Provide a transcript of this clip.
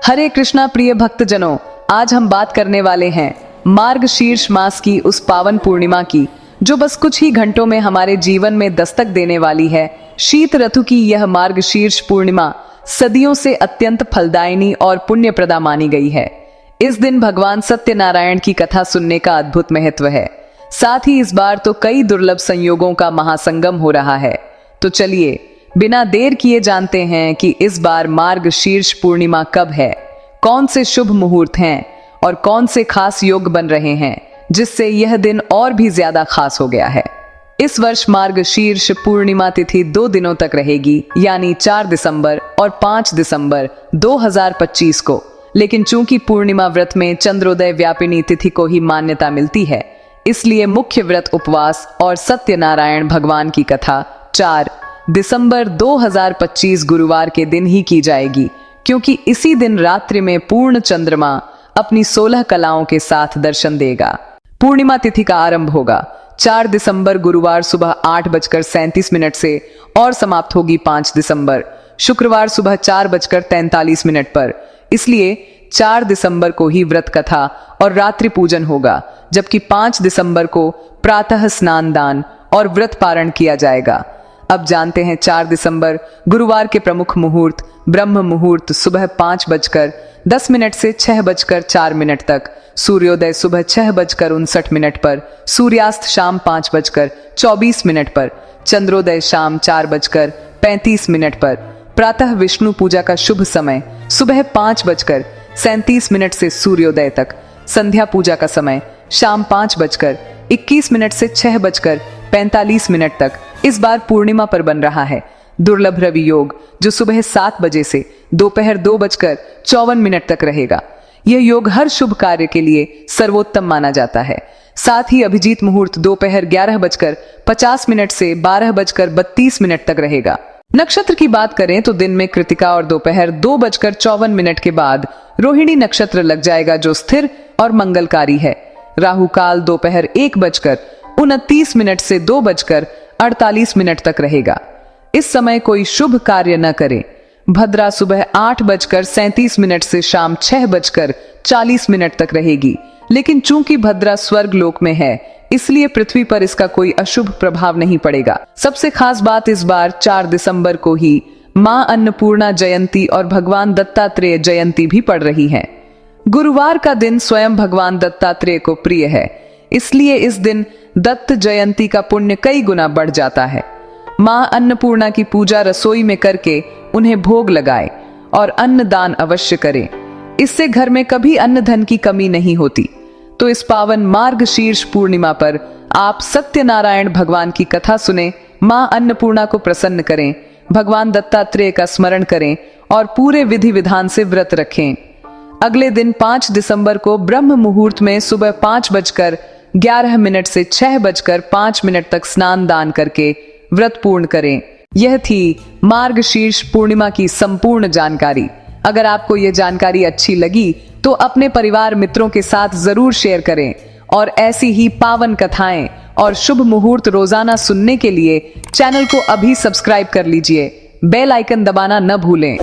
हरे कृष्णा प्रिय भक्तजनों, आज हम बात करने वाले हैं मार्गशीर्ष मास की उस पावन पूर्णिमा की जो बस कुछ ही घंटों में हमारे जीवन में दस्तक देने वाली है। शीत ऋतु की यह मार्गशीर्ष पूर्णिमा सदियों से अत्यंत फलदायिनी और पुण्यप्रदा मानी गई है। इस दिन भगवान सत्यनारायण की कथा सुनने का अद्भुत महत्व है। साथ ही इस बार तो कई दुर्लभ संयोगों का महासंगम हो रहा है। तो चलिए बिना देर किए जानते हैं कि इस बार मार्गशीर्ष पूर्णिमा कब है, कौन से शुभ मुहूर्त हैं और कौन से खास योग बन रहे हैं जिससे यह दिन और भी ज्यादा खास हो गया है। इस वर्ष मार्गशीर्ष पूर्णिमा तिथि 2 दिनों तक रहेगी, यानी 4 दिसंबर और 5 दिसंबर 2025 को। लेकिन चूंकि पूर्णिमा व्रत में चंद्रोदय व्यापिनी तिथि को ही मान्यता मिलती है, इसलिए मुख्य व्रत उपवास और सत्यनारायण भगवान की कथा 4 दिसंबर 2025 गुरुवार के दिन ही की जाएगी, क्योंकि इसी दिन रात्रि में पूर्ण चंद्रमा अपनी 16 कलाओं के साथ दर्शन देगा। पूर्णिमा तिथि का आरंभ होगा 4 दिसंबर गुरुवार सुबह 8:37 से और समाप्त होगी 5 दिसंबर शुक्रवार सुबह 4:43 पर। इसलिए 4 दिसंबर को ही व्रत कथा और रात्रि पूजन होगा, जबकि 5 दिसंबर को प्रातः स्नान दान और व्रत पारण किया जाएगा। अब जानते हैं 4 दिसंबर गुरुवार के प्रमुख मुहूर्त। ब्रह्म मुहूर्त सुबह 5:10 से 6:04 तक, सूर्योदय सुबह 6:59 पर, सूर्यास्त शाम 5:24 पर, चंद्रोदय शाम 4:35 पर, प्रातः विष्णु पूजा का शुभ समय सुबह 5:37 से सूर्योदय तक, संध्या पूजा का समय शाम 5:21 से 6:45 तक इस बार पूर्णिमा पर बन रहा है। दुर्लभ रवि योग जो सुबह 7 बजे से दोपहर 2:54 तक रहेगा। यह योग हर शुभ कार्य के लिए सर्वोत्तम माना जाता है। साथ ही अभिजीत मुहूर्त दोपहर 11:50 से 12:32 तक रहेगा। नक्षत्र की बात करें तो दिन में कृतिका और दोपहर 2:54 के बाद रोहिणी नक्षत्र लग जाएगा, जो स्थिर और मंगलकारी है। राहु काल दोपहर 1:29 से 2:48 तक रहेगा। इस समय कोई शुभ कार्य न करें। भद्रा सुबह 8:37 से शाम 6:40 तक रहेगी, लेकिन चूंकि भद्रा स्वर्ग लोक में है, इसलिए पृथ्वी पर इसका कोई अशुभ प्रभाव नहीं पड़ेगा। सबसे खास बात, इस बार 4 दिसंबर को ही मां अन्नपूर्णा जयंती और भगवान दत्तात्रेय जयंती भी पड़ रही है। गुरुवार का दिन स्वयं भगवान दत्तात्रेय को प्रिय है, इसलिए इस दिन दत्त जयंती का पुण्य कई गुना बढ़ जाता है। मां अन्नपूर्णा की पूजा रसोई में करके उन्हें भोग लगाए और अन्न दान अवश्य करें। इससे घर में कभी अन्न धन की कमी नहीं होती। तो इस पावन मार्गशीर्ष पूर्णिमा पर आप सत्यनारायण भगवान की कथा सुने, मां अन्नपूर्णा को प्रसन्न करें, भगवान दत्तात्रेय का स्मरण करें और पूरे विधि विधान से व्रत रखें। अगले दिन 5 दिसंबर को ब्रह्म मुहूर्त में सुबह 5:11 से 6:05 तक स्नान दान करके व्रत पूर्ण करें। यह थी मार्गशीर्ष पूर्णिमा की संपूर्ण जानकारी। अगर आपको यह जानकारी अच्छी लगी तो अपने परिवार मित्रों के साथ जरूर शेयर करें और ऐसी ही पावन कथाएं और शुभ मुहूर्त रोजाना सुनने के लिए चैनल को अभी सब्सक्राइब कर लीजिए। बेल आइकन दबाना न भूलें।